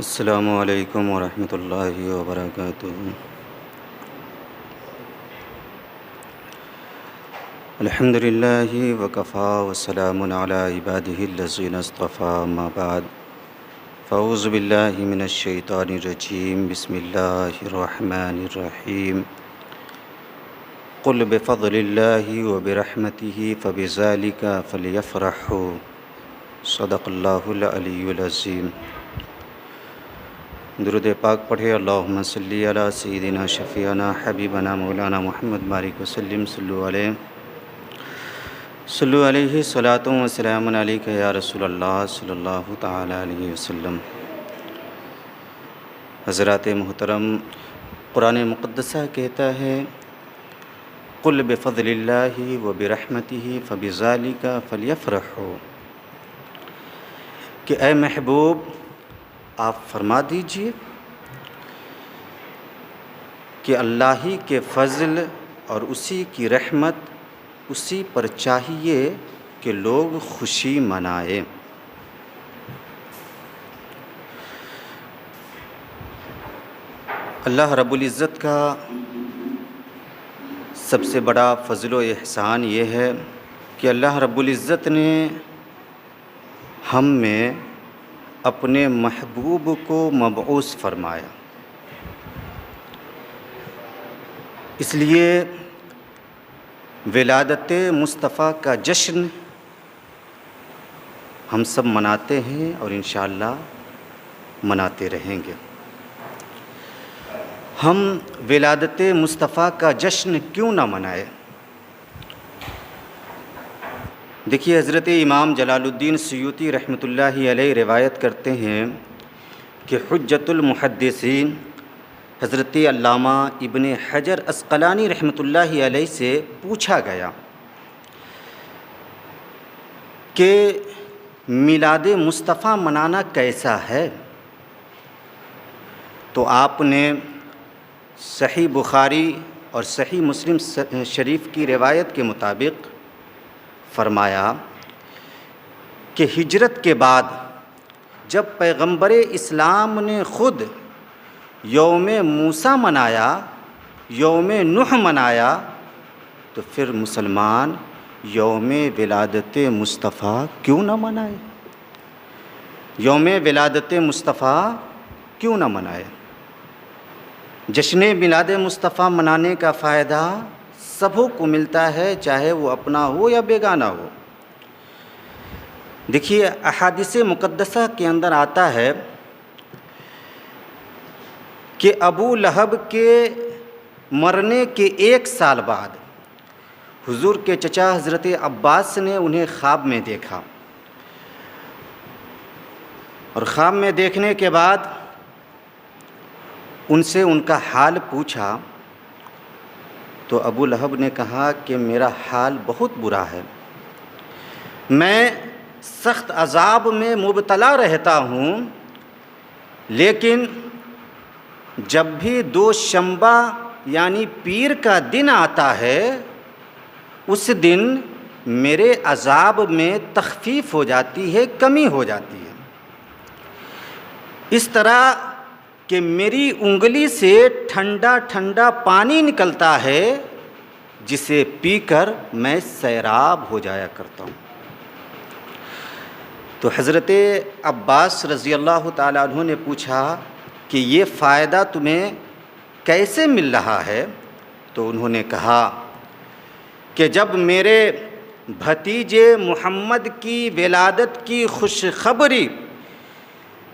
السلام علیکم ورحمۃ اللہ وبرکاتہ۔ الحمد للہ وکفیٰ وسلام علی عبادہ الذین اصطفیٰ، اما بعد فاعوذ باللہ من الشیطان الرجیم، بسم اللہ الرحمن الرحیم۔ قل بفضل اللہ وبرحمتہ فبذلک فلیفرحوا، صدق اللہ العلی العظیم۔ درود پاک پڑھے۔ اللہم صلی علی سیدنا شفیعنا حبیبنا مولانا محمد بارک وسلم، صلو علیہ صلاۃ و سلام علیک یا رسول اللہ صلی اللہ تعالی علیہ وسلم۔ حضرات محترم، قرآن مقدسہ کہتا ہے قل بفضل اللہ وبرحمتہ فبذلک فلیفرحوا، کہ اے محبوب آپ فرما دیجئے کہ اللہ ہی کے فضل اور اسی کی رحمت، اسی پر چاہیے کہ لوگ خوشی منائیں۔ اللہ رب العزت کا سب سے بڑا فضل و احسان یہ ہے کہ اللہ رب العزت نے ہم میں اپنے محبوب کو مبعوث فرمایا۔ اس لیے ولادت مصطفیٰ کا جشن ہم سب مناتے ہیں اور انشاءاللہ مناتے رہیں گے۔ ہم ولادت مصطفیٰ کا جشن کیوں نہ منائیں؟ دیکھیے، حضرت امام جلال الدین سیوطی رحمۃ اللہ علیہ روایت کرتے ہیں کہ حجۃ المحدثین حضرت علامہ ابن حجر عسقلانی رحمۃ اللہ علیہ سے پوچھا گیا کہ میلاد مصطفیٰ منانا کیسا ہے، تو آپ نے صحیح بخاری اور صحیح مسلم شریف کی روایت کے مطابق فرمایا کہ ہجرت کے بعد جب پیغمبر اسلام نے خود یوم موسیٰ منایا، یوم نوح منایا، تو پھر مسلمان یوم ولادت مصطفیٰ کیوں نہ منائے؟ یوم ولادت مصطفیٰ کیوں نہ منائے؟ جشن میلاد مصطفیٰ منانے کا فائدہ سبوں کو ملتا ہے، چاہے وہ اپنا ہو یا بیگانہ ہو۔ دیکھیے، احادیث مقدسہ کے اندر آتا ہے کہ ابو لہب کے مرنے کے 1 سال بعد حضور کے چچا حضرت عباس نے انہیں خواب میں دیکھا، اور خواب میں دیکھنے کے بعد ان سے ان کا حال پوچھا، تو ابو لہب نے کہا کہ میرا حال بہت برا ہے، میں سخت عذاب میں مبتلا رہتا ہوں، لیکن جب بھی دوشنبہ یعنی پیر کا دن آتا ہے، اس دن میرے عذاب میں تخفیف ہو جاتی ہے، کمی ہو جاتی ہے، اس طرح کہ میری انگلی سے ٹھنڈا ٹھنڈا پانی نکلتا ہے، جسے پی کر میں سیراب ہو جایا کرتا ہوں۔ تو حضرت عباس رضی اللہ تعالیٰ عنہ نے پوچھا کہ یہ فائدہ تمہیں کیسے مل رہا ہے؟ تو انہوں نے کہا کہ جب میرے بھتیجے محمد کی ولادت کی خوشخبری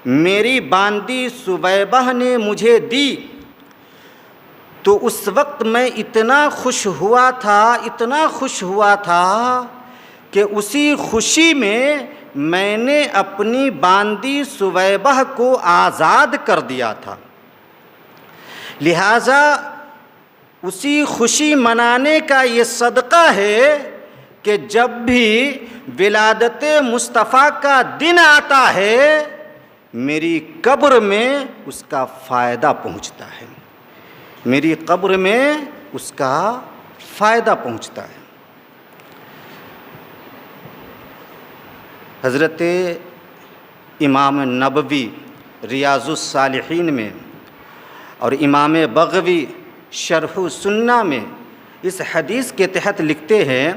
میری باندی سویبہ نے مجھے دی، تو اس وقت میں اتنا خوش ہوا تھا کہ اسی خوشی میں نے اپنی باندی سویبہ کو آزاد کر دیا تھا، لہٰذا اسی خوشی منانے کا یہ صدقہ ہے کہ جب بھی ولادت مصطفیٰ کا دن آتا ہے، میری قبر میں اس کا فائدہ پہنچتا ہے، میری قبر میں اس کا فائدہ پہنچتا ہے۔ حضرت امام نبوی ریاض الصالحین میں اور امام بغوی شرح السنہ میں اس حدیث کے تحت لکھتے ہیں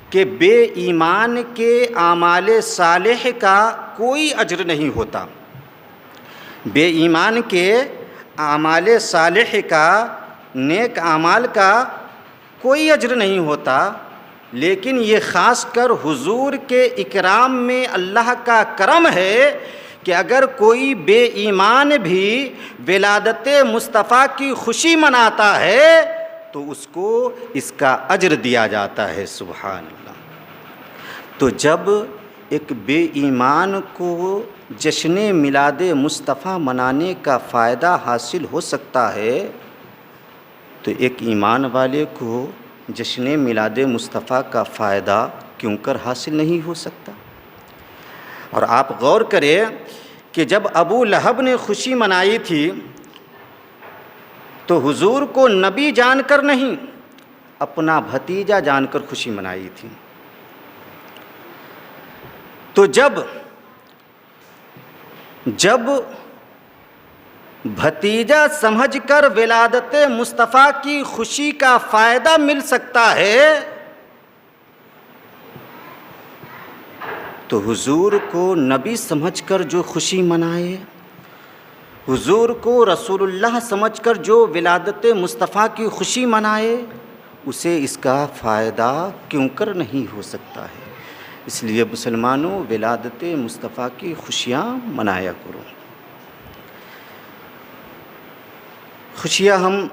کہ بے ایمان کے اعمال صالح کا کوئی اجر نہیں ہوتا، بے ایمان کے اعمال صالح کا، نیک اعمال کا کوئی اجر نہیں ہوتا، لیکن یہ خاص کر حضور کے اکرام میں اللہ کا کرم ہے کہ اگر کوئی بے ایمان بھی ولادت مصطفیٰ کی خوشی مناتا ہے تو اس کو اس کا اجر دیا جاتا ہے۔ سبحان اللہ۔ تو جب ایک بے ایمان کو جشن میلاد مصطفیٰ منانے کا فائدہ حاصل ہو سکتا ہے تو ایک ایمان والے کو جشن میلاد مصطفیٰ کا فائدہ کیوں کر حاصل نہیں ہو سکتا؟ اور آپ غور کریں کہ جب ابو لہب نے خوشی منائی تھی تو حضور کو نبی جان کر نہیں، اپنا بھتیجا جان کر خوشی منائی تھی۔ تو جب بھتیجا سمجھ کر ولادت مصطفیٰ کی خوشی کا فائدہ مل سکتا ہے تو حضور کو نبی سمجھ کر جو خوشی منائے، حضور کو رسول اللہ سمجھ کر جو ولادت مصطفیٰ کی خوشی منائے، اسے اس کا فائدہ کیوں کر نہیں ہو سکتا ہے؟ اس لیے مسلمانوں ولادت مصطفیٰ کی خوشیاں منایا کرو۔ خوشیاں ہم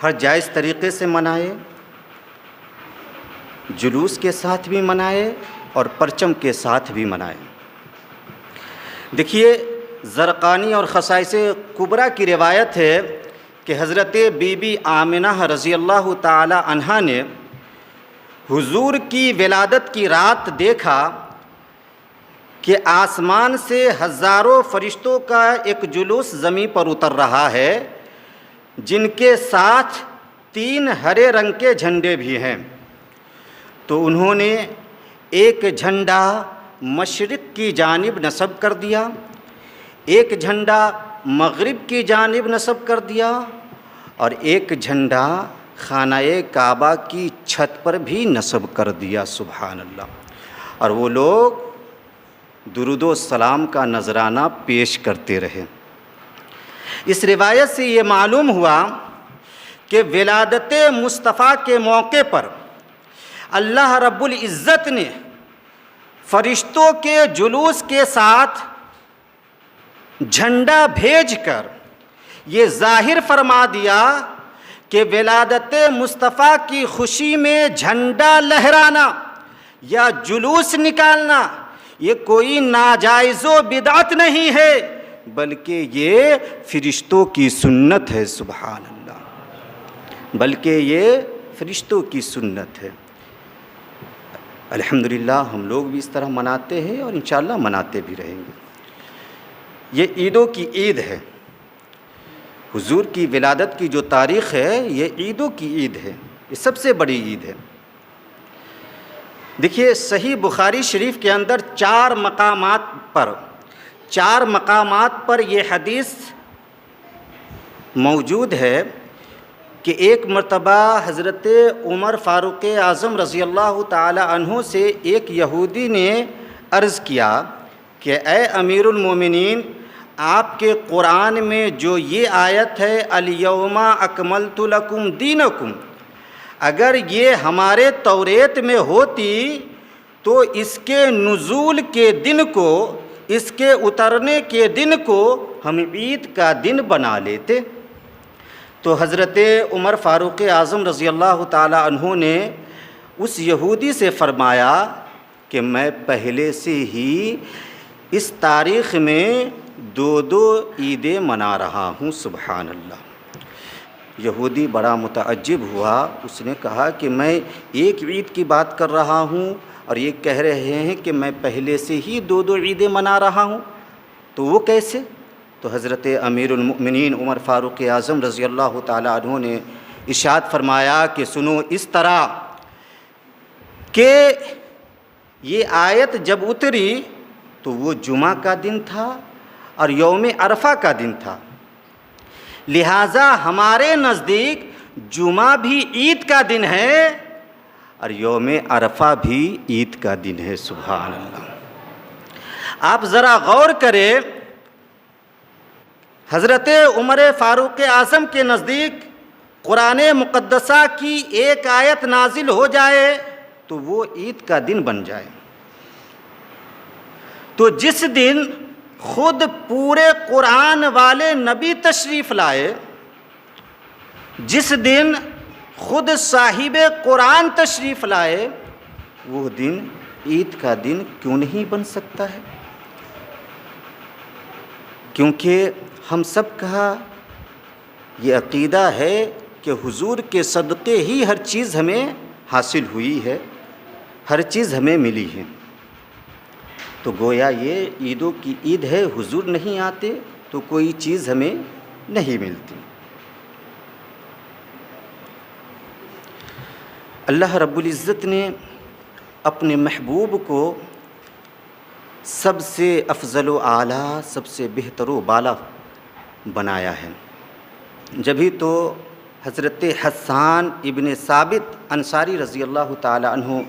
ہر جائز طریقے سے منائے، جلوس کے ساتھ بھی منائے اور پرچم کے ساتھ بھی منائے۔ دیکھیے زرقانی اور خصائص کبریٰ کی روایت ہے کہ حضرت بی بی آمنہ رضی اللہ تعالی عنہا نے حضور کی ولادت کی رات دیکھا کہ آسمان سے ہزاروں فرشتوں کا ایک جلوس زمین پر اتر رہا ہے، جن کے ساتھ 3 ہرے رنگ کے جھنڈے بھی ہیں۔ تو انہوں نے ایک جھنڈا مشرق کی جانب نصب کر دیا، ایک جھنڈا مغرب کی جانب نصب کر دیا اور ایک جھنڈا خانہ کعبہ کی چھت پر بھی نصب کر دیا۔ سبحان اللہ۔ اور وہ لوگ درود و سلام کا نذرانہ پیش کرتے رہے۔ اس روایت سے یہ معلوم ہوا کہ ولادت مصطفیٰ کے موقع پر اللہ رب العزت نے فرشتوں کے جلوس کے ساتھ جھنڈا بھیج کر یہ ظاہر فرما دیا کہ ولادت مصطفیٰ کی خوشی میں جھنڈا لہرانا یا جلوس نکالنا یہ کوئی ناجائز و بدعت نہیں ہے، بلکہ یہ فرشتوں کی سنت ہے۔ سبحان اللہ۔ بلکہ یہ فرشتوں کی سنت ہے۔ الحمدللہ ہم لوگ بھی اس طرح مناتے ہیں اور انشاءاللہ مناتے بھی رہیں گے۔ یہ عیدوں کی عید ہے، حضور کی ولادت کی جو تاریخ ہے یہ عیدوں کی عید ہے، یہ سب سے بڑی عید ہے۔ دیکھیے صحیح بخاری شریف کے اندر 4 مقامات پر یہ حدیث موجود ہے کہ ایک مرتبہ حضرت عمر فاروق اعظم رضی اللہ تعالی عنہ سے ایک یہودی نے عرض کیا کہ اے امیر المومنین، آپ کے قرآن میں جو یہ آیت ہے الیوم اکملت لکم دینکم، اگر یہ ہمارے توریت میں ہوتی تو اس کے نزول کے دن کو، اس کے اترنے کے دن کو ہم عید کا دن بنا لیتے۔ تو حضرت عمر فاروق اعظم رضی اللہ تعالی عنہ نے اس یہودی سے فرمایا کہ میں پہلے سے ہی اس تاریخ میں 2 عیدیں منا رہا ہوں۔ سبحان اللہ۔ یہودی بڑا متعجب ہوا، اس نے کہا کہ میں ایک عید کی بات کر رہا ہوں اور یہ کہہ رہے ہیں کہ میں پہلے سے ہی 2 عیدیں منا رہا ہوں، تو وہ کیسے؟ تو حضرت امیر المؤمنین عمر فاروق اعظم رضی اللہ تعالی عنہ نے ارشاد فرمایا کہ سنو، اس طرح کہ یہ آیت جب اتری تو وہ جمعہ کا دن تھا اور یوم عرفہ کا دن تھا، لہٰذا ہمارے نزدیک جمعہ بھی عید کا دن ہے اور یوم عرفہ بھی عید کا دن ہے۔ سبحان اللہ۔ آپ ذرا غور کریں، حضرت عمر فاروق اعظم کے نزدیک قرآن مقدسہ کی ایک آیت نازل ہو جائے تو وہ عید کا دن بن جائے۔ تو جس دن خود پورے قرآن والے نبی تشریف لائے، جس دن خود صاحب قرآن تشریف لائے، وہ دن عید کا دن کیوں نہیں بن سکتا ہے؟ کیونکہ ہم سب کا یہ عقیدہ ہے کہ حضور کے صدقے ہی ہر چیز ہمیں حاصل ہوئی ہے، ہر چیز ہمیں ملی ہے۔ تو گویا یہ عیدوں کی عید ہے، حضور نہیں آتے تو کوئی چیز ہمیں نہیں ملتی۔ اللہ رب العزت نے اپنے محبوب کو سب سے افضل و اعلیٰ، سب سے بہتر و بالا بنایا ہے۔ جبھی تو حضرت حسان ابن ثابت انصاری رضی اللہ تعالی عنہ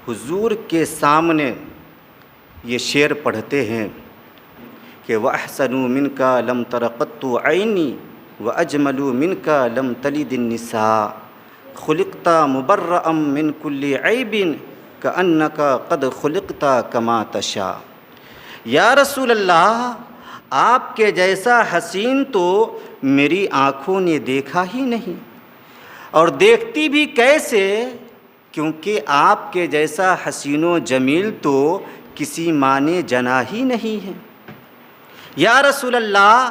حضور کے سامنے یہ شعر پڑھتے ہیں کہ وَأَحْسَنُ مِنْكَ لَمْ تَرَ قَطُّ عَيْنِي وَأَجْمَلُ مِنْكَ لَمْ تَلِدِ النِّسَاء خُلِقْتَ مُبَرَّأً مِنْ كُلِّ عَيْبٍ كَأَنَّكَ قَدْ خُلِقْتَ كَمَا تَشَاءُ۔ یا رسول اللہ، آپ کے جیسا حسین تو میری آنکھوں نے دیکھا ہی نہیں، اور دیکھتی بھی کیسے، کیونکہ آپ کے جیسا حسین و جمیل تو کسی ماں نے جنا ہی نہیں ہے۔ یا رسول اللہ،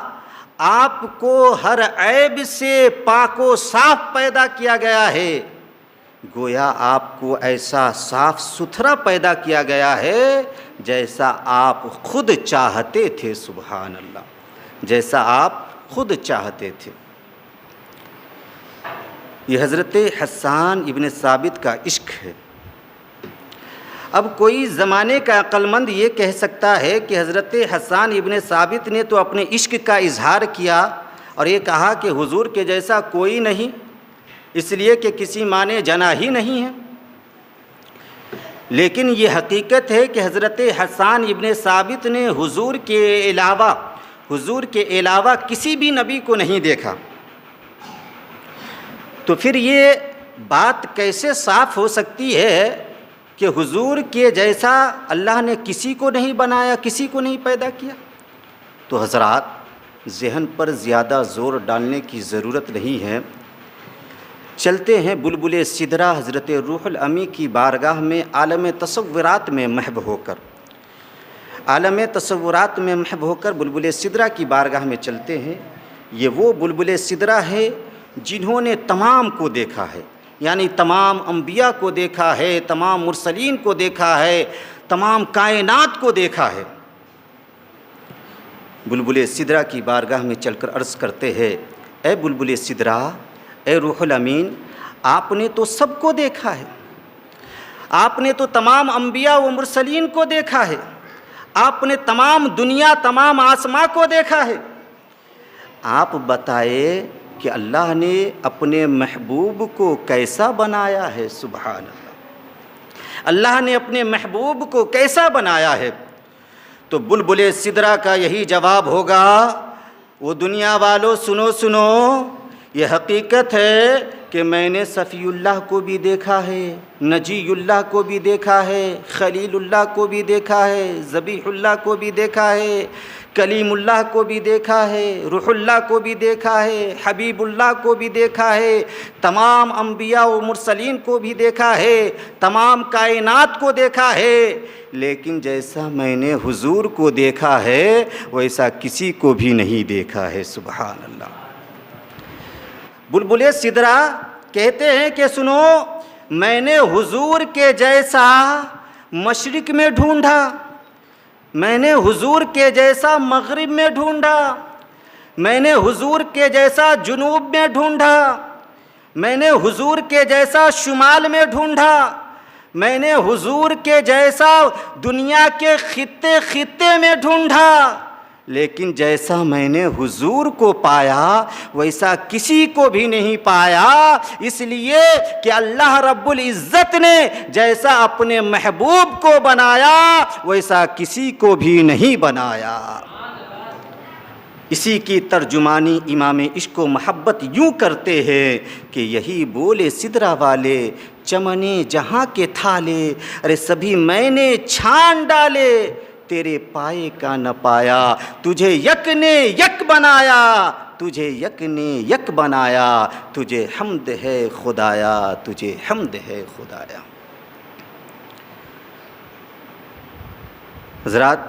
آپ کو ہر عیب سے پاک و صاف پیدا کیا گیا ہے، گویا آپ کو ایسا صاف ستھرا پیدا کیا گیا ہے جیسا آپ خود چاہتے تھے۔ سبحان اللہ، جیسا آپ خود چاہتے تھے۔ یہ حضرت حسان ابن ثابت کا عشق ہے۔ اب کوئی زمانے کا عقل مند یہ کہہ سکتا ہے کہ حضرت حسان ابن ثابت نے تو اپنے عشق کا اظہار کیا اور یہ کہا کہ حضور کے جیسا کوئی نہیں، اس لیے کہ کسی ماں نے جنا ہی نہیں ہے۔ لیکن یہ حقیقت ہے کہ حضرت حسان ابن ثابت نے حضور کے علاوہ کسی بھی نبی کو نہیں دیکھا۔ تو پھر یہ بات کیسے صاف ہو سکتی ہے کہ حضور کے جیسا اللہ نے کسی کو نہیں بنایا، کسی کو نہیں پیدا کیا؟ تو حضرات، ذہن پر زیادہ زور ڈالنے کی ضرورت نہیں ہے، چلتے ہیں بلبل سدرہ حضرت روح الامی کی بارگاہ میں عالم تصورات میں محو ہو کر بلبل سدرہ کی بارگاہ میں چلتے ہیں۔ یہ وہ بلبل سدرہ ہے جنہوں نے تمام کو دیکھا ہے، یعنی تمام انبیاء کو دیکھا ہے، تمام مرسلین کو دیکھا ہے، تمام کائنات کو دیکھا ہے۔ بلبل سدرہ کی بارگاہ میں چل کر عرض کرتے ہیں، اے بلبل سدرہ، اے روح الامین، آپ نے تو سب کو دیکھا ہے، آپ نے تو تمام انبیاء و مرسلین کو دیکھا ہے، آپ نے تمام دنیا، تمام آسماں کو دیکھا ہے، آپ بتائے کہ اللہ نے اپنے محبوب کو کیسا بنایا ہے؟ سبحان اللہ، اللہ نے اپنے محبوب کو کیسا بنایا ہے؟ تو بلبل سدرہ کا یہی جواب ہوگا، وہ دنیا والوں سنو، یہ حقیقت ہے کہ میں نے صفی اللہ کو بھی دیکھا ہے، نجی اللہ کو بھی دیکھا ہے، خلیل اللہ کو بھی دیکھا ہے، ذبیح اللہ کو بھی دیکھا ہے، کلیم اللہ کو بھی دیکھا ہے، روح اللہ کو بھی دیکھا ہے، حبیب اللہ کو بھی دیکھا ہے، تمام انبیاء و مرسلین کو بھی دیکھا ہے، تمام کائنات کو دیکھا ہے، لیکن جیسا میں نے حضور کو دیکھا ہے ویسا کسی کو بھی نہیں دیکھا ہے۔ سبحان اللہ۔ بلبل سدرہ کہتے ہیں کہ سنو، میں نے حضور کے جیسا مشرق میں ڈھونڈا، میں نے حضور کے جیسا مغرب میں ڈھونڈا، میں نے حضور کے جیسا جنوب میں ڈھونڈا، میں نے حضور کے جیسا شمال میں ڈھونڈا، میں نے حضور کے جیسا دنیا کے خطے میں ڈھونڈا، لیکن جیسا میں نے حضور کو پایا ویسا کسی کو بھی نہیں پایا، اس لیے کہ اللہ رب العزت نے جیسا اپنے محبوب کو بنایا ویسا کسی کو بھی نہیں بنایا۔ اسی کی ترجمانی امام عشق و محبت یوں کرتے ہیں کہ یہی بولے سدرا والے چمنے جہاں کے تھالے، ارے سبھی میں نے چھان ڈالے تیرے پائے کا نہ پایا، تجھے یک نے یک بنایا، تجھے یک نے یک بنایا، تجھے حمد ہے خدایا، تجھے حمد ہے خدایا۔ حضرات،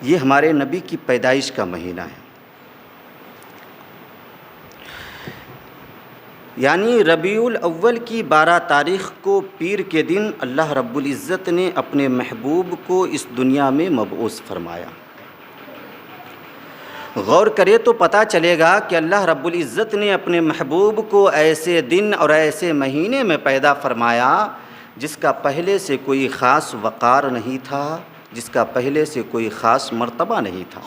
یہ ہمارے نبی کی پیدائش کا مہینہ ہے، یعنی ربیع الاول کی 12 تاریخ کو پیر کے دن اللہ رب العزت نے اپنے محبوب کو اس دنیا میں مبعوث فرمایا۔ غور کرے تو پتہ چلے گا کہ اللہ رب العزت نے اپنے محبوب کو ایسے دن اور ایسے مہینے میں پیدا فرمایا جس کا پہلے سے کوئی خاص وقار نہیں تھا، جس کا پہلے سے کوئی خاص مرتبہ نہیں تھا،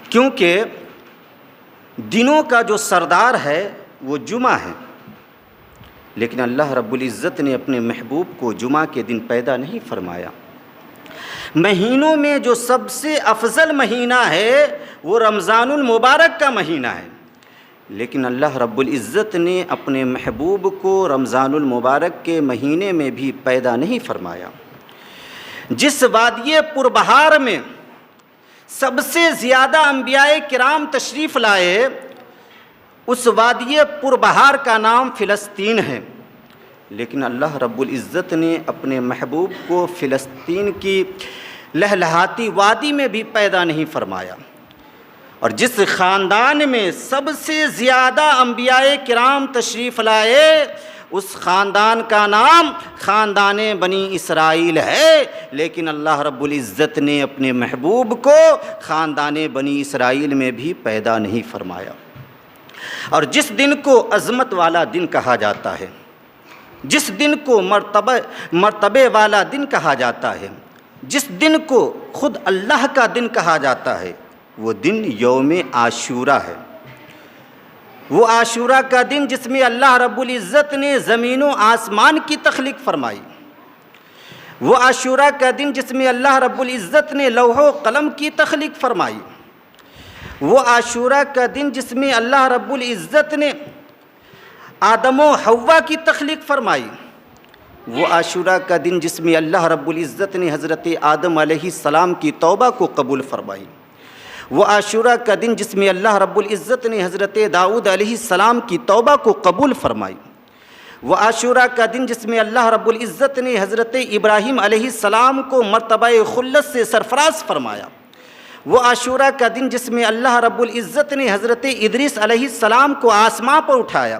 کیونکہ دنوں کا جو سردار ہے وہ جمعہ ہے، لیکن اللہ رب العزت نے اپنے محبوب کو جمعہ کے دن پیدا نہیں فرمایا۔ مہینوں میں جو سب سے افضل مہینہ ہے وہ رمضان المبارک کا مہینہ ہے، لیکن اللہ رب العزت نے اپنے محبوب کو رمضان المبارک کے مہینے میں بھی پیدا نہیں فرمایا۔ جس وادی پربہار میں سب سے زیادہ انبیاء کرام تشریف لائے اس وادی پربہار کا نام فلسطین ہے، لیکن اللہ رب العزت نے اپنے محبوب کو فلسطین کی لہلہاتی وادی میں بھی پیدا نہیں فرمایا۔ اور جس خاندان میں سب سے زیادہ انبیاء کرام تشریف لائے اس خاندان کا نام خاندان بنی اسرائیل ہے، لیکن اللہ رب العزت نے اپنے محبوب کو خاندان بنی اسرائیل میں بھی پیدا نہیں فرمایا۔ اور جس دن کو عظمت والا دن کہا جاتا ہے، جس دن کو مرتبے والا دن کہا جاتا ہے، جس دن کو خود اللہ کا دن کہا جاتا ہے، وہ دن یوم عاشوراء ہے۔ وہ عاشوراء کا دن جس میں اللہ رب العزت نے زمین و آسمان کی تخلیق فرمائی، وہ عاشوراء کا دن جس میں اللہ رب العزت نے لوح و قلم کی تخلیق فرمائی، وہ عاشوراء کا دن جس میں اللہ رب العزت نے آدم و حوا کی تخلیق فرمائی، وہ عاشوراء کا دن جس میں اللہ رب العزت نے حضرت آدم علیہ السلام کی توبہ کو قبول فرمائی، وہ عاشوراء کا دن جس میں اللہ رب العزت نے حضرت داؤد علیہ السلام کی توبہ کو قبول فرمائی، وہ عاشوراء کا دن جس میں اللہ رب العزت نے حضرت ابراہیم علیہ السلام کو مرتبہ خلت سے سرفراز فرمایا، وہ عاشوراء کا دن جس میں اللہ رب العزت نے حضرت ادریس علیہ السلام کو آسماں پر اٹھایا،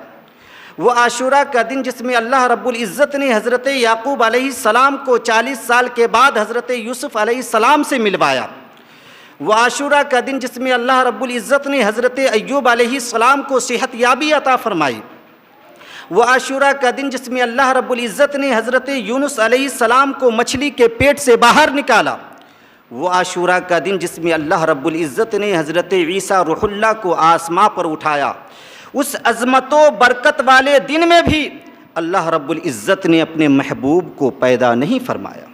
وہ عاشوراء کا دن جس میں اللہ رب العزت نے حضرت یعقوب علیہ السلام کو 40 سال کے بعد حضرت یوسف علیہ السلام سے ملوایا، وہ عاشوراء کا دن جس میں اللہ رب العزت نے حضرت ایوب علیہ السلام کو صحت یابی عطا فرمائی، وہ عاشوراء کا دن جس میں اللہ رب العزت نے حضرت یونس علیہ السلام کو مچھلی کے پیٹ سے باہر نکالا، وہ عاشوراء کا دن جس میں اللہ رب العزت نے حضرت عیسیٰ روح اللہ کو آسماں پر اٹھایا۔ اس عظمت و برکت والے دن میں بھی اللہ رب العزت نے اپنے محبوب کو پیدا نہیں فرمایا۔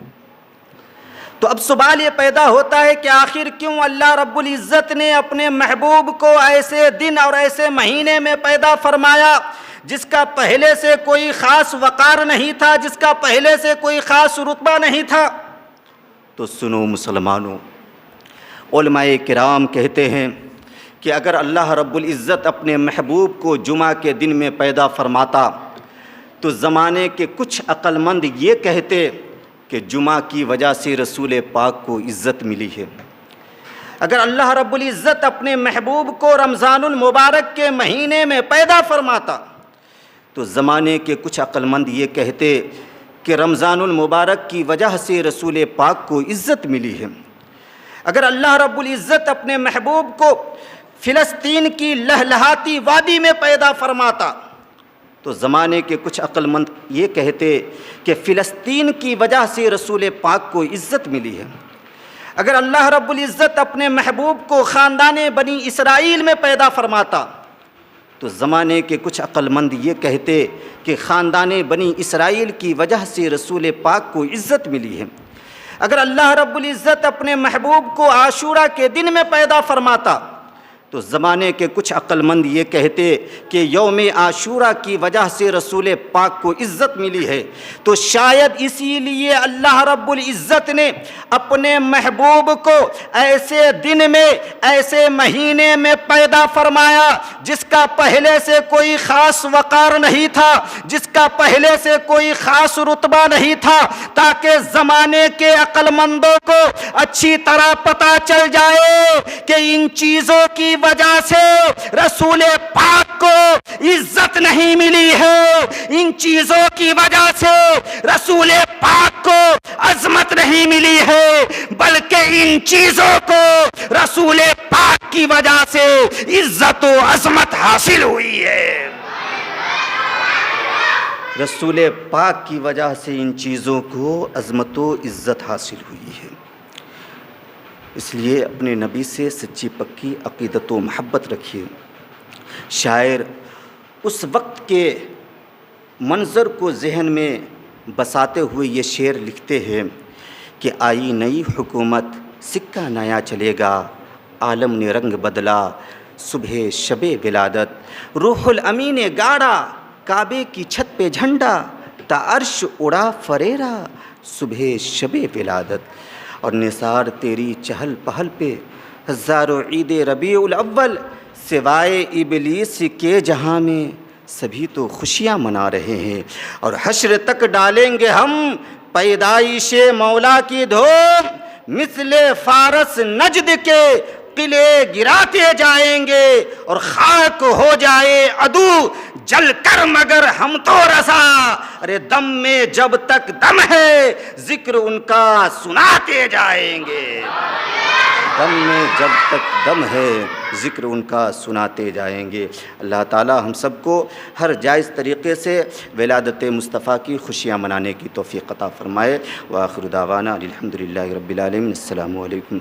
تو اب سوال یہ پیدا ہوتا ہے کہ آخر کیوں اللہ رب العزت نے اپنے محبوب کو ایسے دن اور ایسے مہینے میں پیدا فرمایا جس کا پہلے سے کوئی خاص وقار نہیں تھا، جس کا پہلے سے کوئی خاص رتبہ نہیں تھا؟ تو سنو مسلمانوں، علماء کرام کہتے ہیں کہ اگر اللہ رب العزت اپنے محبوب کو جمعہ کے دن میں پیدا فرماتا تو زمانے کے کچھ عقل مند یہ کہتے کہ جمعہ کی وجہ سے رسول پاک کو عزت ملی ہے۔ اگر اللہ رب العزت اپنے محبوب کو رمضان المبارک کے مہینے میں پیدا فرماتا تو زمانے کے کچھ عقل مند یہ کہتے کہ رمضان المبارک کی وجہ سے رسول پاک کو عزت ملی ہے۔ اگر اللہ رب العزت اپنے محبوب کو فلسطین کی لہلہاتی وادی میں پیدا فرماتا تو زمانے کے کچھ عقل مند یہ کہتے کہ فلسطین کی وجہ سے رسول پاک کو عزت ملی ہے۔ اگر اللہ رب العزت اپنے محبوب کو خاندان بنی اسرائیل میں پیدا فرماتا تو زمانے کے کچھ عقل مند یہ کہتے کہ خاندان بنی اسرائیل کی وجہ سے رسول پاک کو عزت ملی ہے۔ اگر اللہ رب العزت اپنے محبوب کو عاشورہ کے دن میں پیدا فرماتا تو زمانے کے کچھ عقل مند یہ کہتے کہ یوم عاشورہ کی وجہ سے رسول پاک کو عزت ملی ہے۔ تو شاید اسی لیے اللہ رب العزت نے اپنے محبوب کو ایسے دن میں، ایسے مہینے میں پیدا فرمایا جس کا پہلے سے کوئی خاص وقار نہیں تھا، جس کا پہلے سے کوئی خاص رتبہ نہیں تھا، تاکہ زمانے کے عقل مندوں کو اچھی طرح پتہ چل جائے کہ ان چیزوں کی وجہ سے رسول پاک کو عزت نہیں ملی ہے، ان چیزوں کی وجہ سے رسول پاک کو عظمت نہیں ملی ہے، بلکہ ان چیزوں کو رسول پاک کی وجہ سے عزت و عظمت حاصل ہوئی ہے۔ رسول پاک کی وجہ سے ان چیزوں کو عظمت و عزت حاصل ہوئی ہے۔ اس لیے اپنے نبی سے سچی پکی عقیدت و محبت رکھیے۔ شاعر اس وقت کے منظر کو ذہن میں بساتے ہوئے یہ شعر لکھتے ہیں کہ آئی نئی حکومت، سکہ نیا چلے گا، عالم نے رنگ بدلا، صبح شب ولادت، روح الامین گاڑا، کعبے کی چھت پہ جھنڈا، تا عرش اڑا فریرا، صبح شب ولادت۔ اور نثار تیری چہل پہل پہ ہزاروں عید ربیع الاول، سوائے ابلیس کے جہاں میں سبھی تو خوشیاں منا رہے ہیں، اور حشر تک ڈالیں گے ہم پیدائش مولا کی دھوم، مثل فارس نجد کے قلعے گراتے جائیں گے، اور خاک ہو جائے عدو جل کر مگر ہم تو رضا، ارے دم میں جب تک دم ہے ذکر ان کا سناتے جائیں گے، دم میں جب تک دم ہے ذکر ان کا سناتے جائیں گے۔ اللہ تعالی ہم سب کو ہر جائز طریقے سے ولادت مصطفیٰ کی خوشیاں منانے کی توفیق عطا فرمائے۔ وآخر دعوانا الحمدللہ رب العالمین۔ السلام علیکم۔